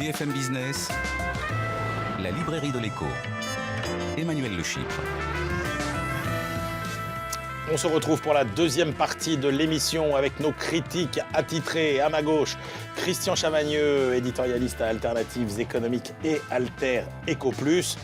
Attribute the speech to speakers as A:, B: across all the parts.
A: BFM Business, la librairie de l'écho. Emmanuel Le Chypre.
B: On se retrouve pour la deuxième partie de l'émission avec nos critiques attitrés. À ma gauche, Christian Chavagneux, éditorialiste à Alternatives économiques et Alter Eco Plus.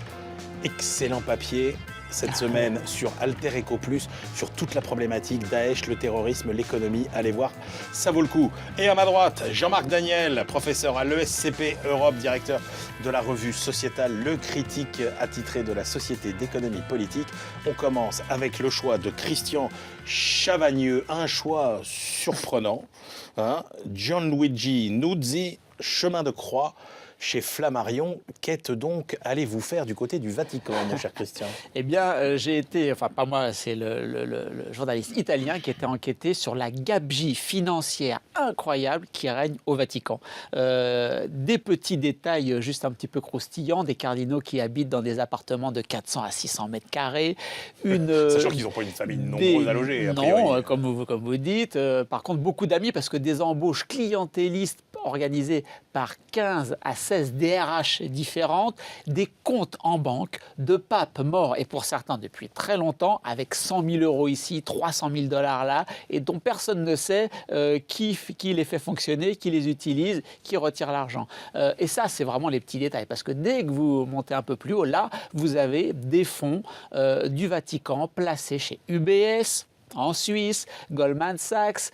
B: Excellent papier cette semaine sur Alter Eco Plus, sur toute la problématique Daesh, le terrorisme, l'économie. Allez voir, ça vaut le coup. Et à ma droite, Jean-Marc Daniel, professeur à l'ESCP Europe, directeur de la revue sociétale Le Critique attitré de la Société d'économie politique. On commence avec le choix de Christian Chavagneux, un choix surprenant. Gianluigi Nuzzi, Chemin de croix, chez Flammarion. Qu'êtes donc allez-vous faire du côté du Vatican, mon cher Christian?
C: Eh bien, j'ai été, enfin pas moi, c'est le journaliste italien qui était enquêté sur la gabegie financière incroyable qui règne au Vatican. Des petits détails juste un petit peu croustillants, des cardinaux qui habitent dans des appartements de 400 à 600 mètres carrés.
B: Sachant qu'ils n'ont pas une famille nombreuse à loger, a priori.
C: Non, comme vous dites. Par contre, beaucoup d'amis, parce que des embauches clientélistes organisées par 15 à 16 DRH différentes, des comptes en banque de papes morts, et pour certains depuis très longtemps, avec 100 000 euros ici, 300 000 dollars là, et dont personne ne sait qui les fait fonctionner, qui les utilise, qui retire l'argent. Et ça, c'est vraiment les petits détails, parce que dès que vous montez un peu plus haut, là, vous avez des fonds du Vatican placés chez UBS, en Suisse, Goldman Sachs,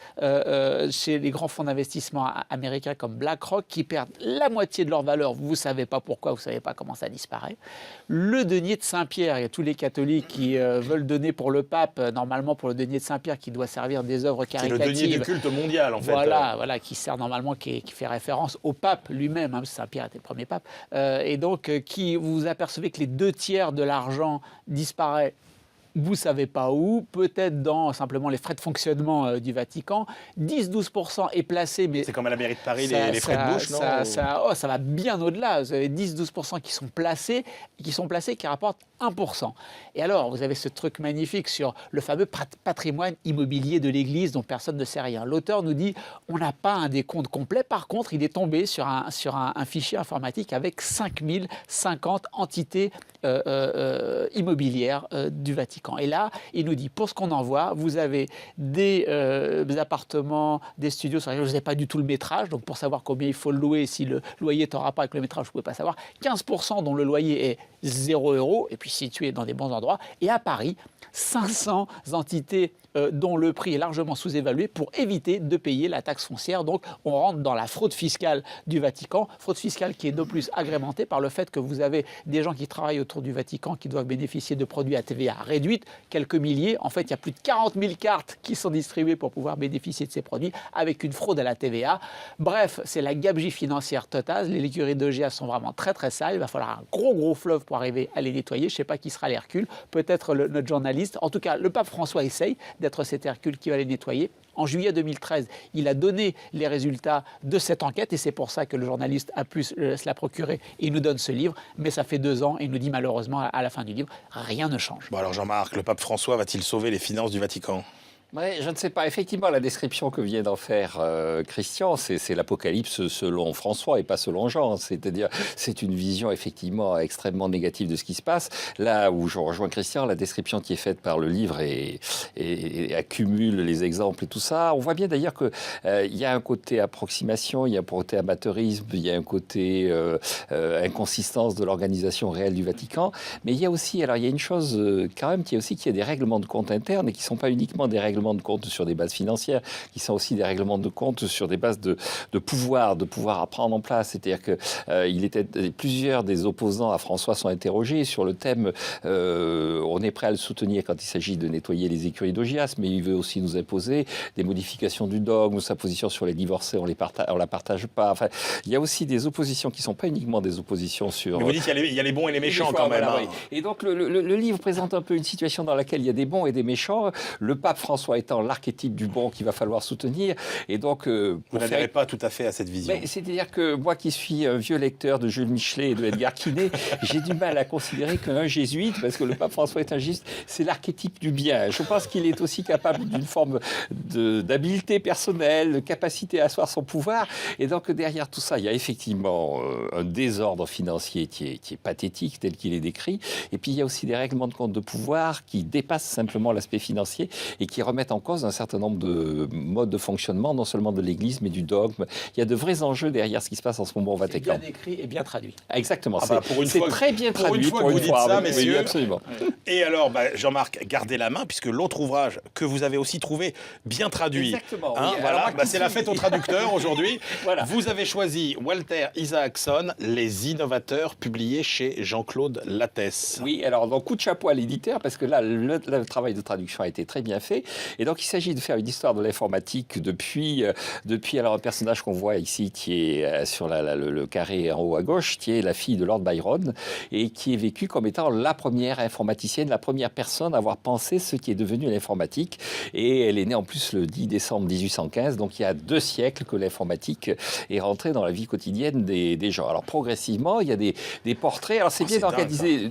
C: chez les grands fonds d'investissement américains comme BlackRock, qui perdent la moitié de leur valeur. Vous ne savez pas pourquoi, vous ne savez pas comment ça disparaît. Le denier de Saint-Pierre, il y a tous les catholiques qui veulent donner pour le pape, normalement pour le denier de Saint-Pierre, qui doit servir des œuvres caritatives.
B: C'est le denier du culte mondial, en fait.
C: Voilà, qui sert normalement, qui fait référence au pape lui-même, hein, Saint-Pierre était le premier pape. Et donc, vous apercevez que les 2/3 de l'argent disparaît. Vous ne savez pas où, peut-être dans simplement les frais de fonctionnement du Vatican. 10-12% est placé, mais...
B: C'est comme à la mairie de Paris, les frais de bouche, non
C: ça va bien au-delà. Vous avez 10-12% qui sont placés, qui rapportent 1%. Et alors, vous avez ce truc magnifique sur le fameux patrimoine immobilier de l'Église dont personne ne sait rien. L'auteur nous dit, on n'a pas un décompte complet. Par contre, il est tombé sur un fichier informatique avec 5050 entités immobilières du Vatican. Et là, il nous dit, pour ce qu'on en voit, vous avez des appartements, des studios sur lesquels vous n'avez pas du tout le métrage. Donc, pour savoir combien il faut le louer, si le loyer est en rapport avec le métrage, vous ne pouvez pas savoir. 15% dont le loyer est 0 €, et puis situé dans des bons endroits. Et à Paris, 500 entités dont le prix est largement sous-évalué pour éviter de payer la taxe foncière. Donc, on rentre dans la fraude fiscale du Vatican, fraude fiscale qui est de plus agrémentée par le fait que vous avez des gens qui travaillent autour du Vatican qui doivent bénéficier de produits à TVA réduite, quelques milliers. En fait, il y a plus de 40 000 cartes qui sont distribuées pour pouvoir bénéficier de ces produits avec une fraude à la TVA. Bref, c'est la gabegie financière totale. Les écuries d'EGA sont vraiment très très sales. Il va falloir un gros fleuve pour arriver à les nettoyer. Je ne sais pas qui sera l'Hercule, peut-être notre journaliste. En tout cas, le pape François essaye d'être cet Hercule qui va les nettoyer. En juillet 2013, il a donné les résultats de cette enquête et c'est pour ça que le journaliste a pu se la procurer. Il nous donne ce livre, mais ça fait 2 ans et il nous dit malheureusement à la fin du livre, rien ne change.
B: Bon alors Jean-Marc, le pape François va-t-il sauver les finances du Vatican ?
D: Ouais, je ne sais pas. Effectivement, la description que vient d'en faire Christian, c'est l'apocalypse selon François et pas selon Jean. C'est-à-dire, c'est une vision effectivement extrêmement négative de ce qui se passe. Là où je rejoins Christian, la description qui est faite par le livre et accumule les exemples et tout ça. On voit bien d'ailleurs que il y a un côté approximation, il y a un côté amateurisme, il y a un côté inconsistance de l'organisation réelle du Vatican. Mais il y a aussi, alors il y a une chose quand même qui est aussi qu'il y a des règlements de compte internes et qui ne sont pas uniquement des règlements de compte sur des bases financières, qui sont aussi des règlements de compte sur des bases de pouvoir à prendre en place. C'est-à-dire que plusieurs des opposants à François sont interrogés sur le thème on est prêt à le soutenir quand il s'agit de nettoyer les écuries d'Augias, mais il veut aussi nous imposer des modifications du dogme, sa position sur les divorcés, on la partage pas. Enfin, il y a aussi des oppositions qui ne sont pas uniquement des oppositions sur...
B: Mais vous dites qu'il y a les bons et les méchants quand même.
D: Voilà, oui. Et donc le livre présente un peu une situation dans laquelle il y a des bons et des méchants. Le pape François François étant l'archétype du bon qu'il va falloir soutenir. Et donc,
B: Vous n'adhérez pas tout à fait à cette vision.
D: c'est-à-dire que moi qui suis un vieux lecteur de Jules Michelet et de Edgar Quinet, j'ai du mal à considérer qu'un jésuite, parce que le pape François est un jésuite, c'est l'archétype du bien. Je pense qu'il est aussi capable d'une forme d'habileté personnelle, de capacité à asseoir son pouvoir. Et donc derrière tout ça, il y a effectivement un désordre financier qui est pathétique tel qu'il est décrit. Et puis il y a aussi des règlements de compte de pouvoir qui dépassent simplement l'aspect financier et qui remettent en cause un certain nombre de modes de fonctionnement, non seulement de l'Église, mais du dogme. Il y a de vrais enjeux derrière ce qui se passe en ce moment au Vatican.
C: Bien écrit et bien traduit.
D: Exactement.
B: Pour une
D: c'est
B: fois,
D: très bien
B: pour
D: traduit.
B: une fois que vous dites ça,
D: oui,
B: messieurs.
D: oui, absolument.
B: Et alors, Jean-Marc, gardez la main, puisque l'autre ouvrage que vous avez aussi trouvé bien traduit.
D: Exactement.
B: Hein,
D: oui.
B: voilà,
D: Alors,
B: c'est la fête au traducteur aujourd'hui.
D: Voilà.
B: Vous avez choisi Walter Isaacson, Les innovateurs, publié chez Jean-Claude Lattès.
D: Oui, alors donc coup de chapeau à l'éditeur parce que là le travail de traduction a été très bien fait et donc il s'agit de faire une histoire de l'informatique depuis alors un personnage qu'on voit ici qui est sur le carré en haut à gauche, qui est la fille de Lord Byron et qui est vécue comme étant la première informaticienne, la première personne à avoir pensé ce qui est devenu l'informatique et elle est née en plus le 10 décembre 1815, donc il y a 2 siècles que l'informatique est rentrée dans la vie quotidienne des gens. Alors progressivement, il y a des portraits, alors c'est bien d'organiser.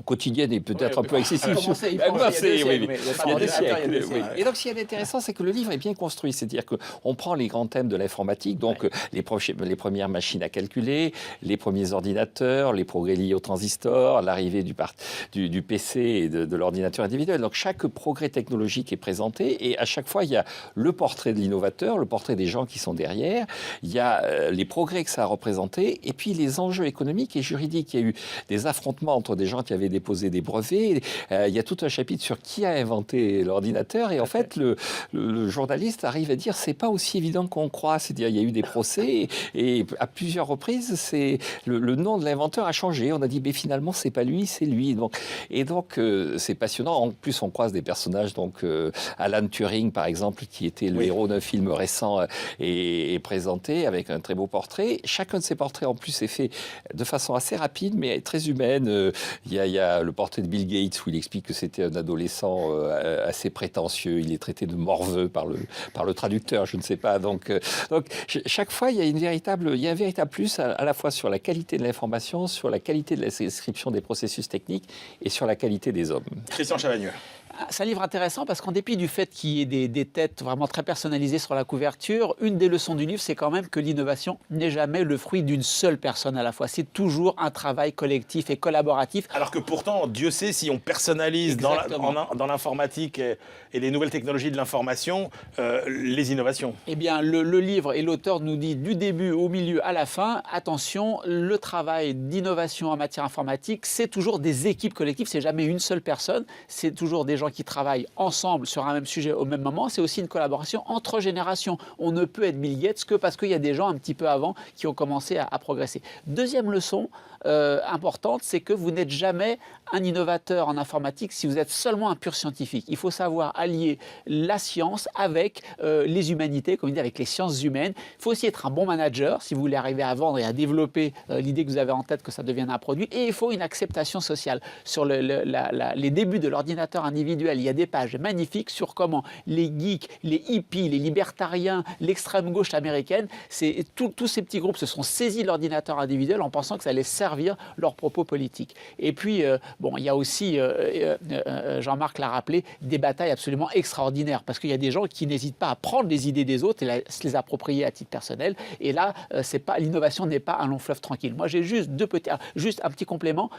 D: Quotidienne et peut-être un peu excessif.
C: Il y a des siècles.
D: Et donc, ce qui est intéressant, c'est que le livre est bien construit. C'est-à-dire qu'on prend les grands thèmes de l'informatique, donc les premières machines à calculer, les premiers ordinateurs, les progrès liés au transistor, l'arrivée du PC et de l'ordinateur individuel. Donc, chaque progrès technologique est présenté et à chaque fois, il y a le portrait de l'innovateur, le portrait des gens qui sont derrière, il y a les progrès que ça a représenté et puis les enjeux économiques et juridiques. Il y a eu des affrontements entre des gens qui avaient déposé des brevets. Il y a tout un chapitre sur qui a inventé l'ordinateur. Et en fait, le journaliste arrive à dire c'est pas aussi évident qu'on croit. C'est-à-dire il y a eu des procès et à plusieurs reprises, le nom de l'inventeur a changé. On a dit mais finalement c'est pas lui, c'est lui. Donc c'est passionnant. En plus, on croise des personnages. Donc Alan Turing, par exemple, qui était le héros d'un film récent est présenté avec un très beau portrait. Chacun de ces portraits en plus est fait de façon assez rapide, mais très humaine. Il y a le portrait de Bill Gates où il explique que c'était un adolescent assez prétentieux. Il est traité de morveux par le traducteur, je ne sais pas. Donc chaque fois, il y a un véritable plus à la fois sur la qualité de l'information, sur la qualité de la description des processus techniques et sur la qualité des hommes.
B: Christian Chavagneux.
C: C'est un livre intéressant parce qu'en dépit du fait qu'il y ait des têtes vraiment très personnalisées sur la couverture, une des leçons du livre, c'est quand même que l'innovation n'est jamais le fruit d'une seule personne à la fois. C'est toujours un travail collectif et collaboratif.
B: Alors que pourtant, Dieu sait si on personnalise dans l'informatique et les nouvelles technologies de l'information, les innovations.
C: Eh bien, le livre et l'auteur nous dit du début au milieu à la fin, attention, le travail d'innovation en matière informatique, c'est toujours des équipes collectives, c'est jamais une seule personne, c'est toujours des gens qui travaillent ensemble sur un même sujet au même moment. C'est aussi une collaboration entre générations. On ne peut être Bill Gates que parce qu'il y a des gens un petit peu avant qui ont commencé à progresser. Deuxième leçon importante, c'est que vous n'êtes jamais un innovateur en informatique si vous êtes seulement un pur scientifique. Il faut savoir allier la science avec les humanités, comme on dit, avec les sciences humaines. Il faut aussi être un bon manager si vous voulez arriver à vendre et à développer l'idée que vous avez en tête, que ça devienne un produit. Et il faut une acceptation sociale. Sur les débuts de l'ordinateur individuel, il y a des pages magnifiques sur comment les geeks, les hippies, les libertariens, l'extrême gauche américaine, tous ces petits groupes se sont saisis de l'ordinateur individuel en pensant que ça allait servir leurs propos politiques. Et puis, il y a aussi, Jean-Marc l'a rappelé, des batailles absolument extraordinaires, parce qu'il y a des gens qui n'hésitent pas à prendre les idées des autres et se les approprier à titre personnel. Et là, l'innovation n'est pas un long fleuve tranquille. Moi, j'ai juste un petit complément.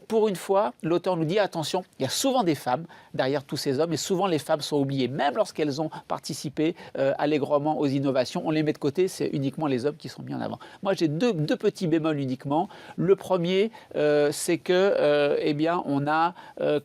C: Pour une fois, l'auteur nous dit attention, il y a souvent des femmes derrière tous ces hommes et souvent les femmes sont oubliées, même lorsqu'elles ont participé allègrement aux innovations. On les met de côté, c'est uniquement les hommes qui sont mis en avant. Moi, j'ai deux petits bémols uniquement. Le premier, c'est que, on a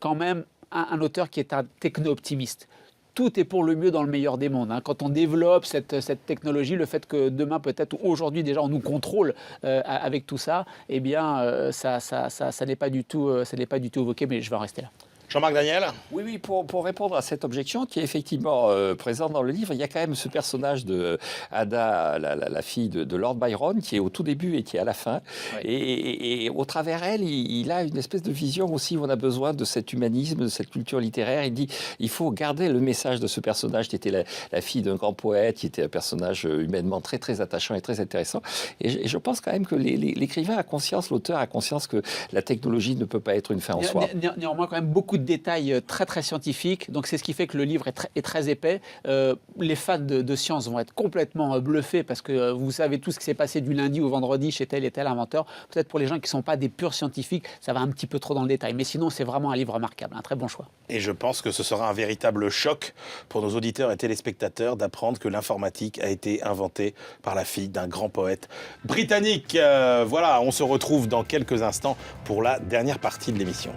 C: quand même un auteur qui est un techno-optimiste. Tout est pour le mieux dans le meilleur des mondes. Quand on développe cette technologie, le fait que demain, peut-être, ou aujourd'hui déjà, on nous contrôle avec tout ça, ça n'est pas du tout évoqué, mais je vais en rester là.
B: Jean-Marc Daniel?
D: Oui, pour répondre à cette objection qui est effectivement présente dans le livre, il y a quand même ce personnage de Ada, la fille de Lord Byron, qui est au tout début et qui est à la fin.
C: Oui.
D: Et au travers elle, il a une espèce de vision aussi où on a besoin de cet humanisme, de cette culture littéraire. Il dit il faut garder le message de ce personnage qui était la fille d'un grand poète, qui était un personnage humainement très, très attachant et très intéressant. Et je pense quand même que l'écrivain a conscience, l'auteur a conscience que la technologie ne peut pas être une fin en soi.
C: Néanmoins, quand même beaucoup de détails très très scientifiques. Donc c'est ce qui fait que le livre est très épais. Les fans de science vont être complètement bluffés parce que vous savez tout ce qui s'est passé du lundi au vendredi chez tel et tel inventeur. Peut-être pour les gens qui ne sont pas des purs scientifiques, ça va un petit peu trop dans le détail. Mais sinon, c'est vraiment un livre remarquable, un très bon choix.
B: Et je pense que ce sera un véritable choc pour nos auditeurs et téléspectateurs d'apprendre que l'informatique a été inventée par la fille d'un grand poète britannique. Voilà, on se retrouve dans quelques instants pour la dernière partie de l'émission.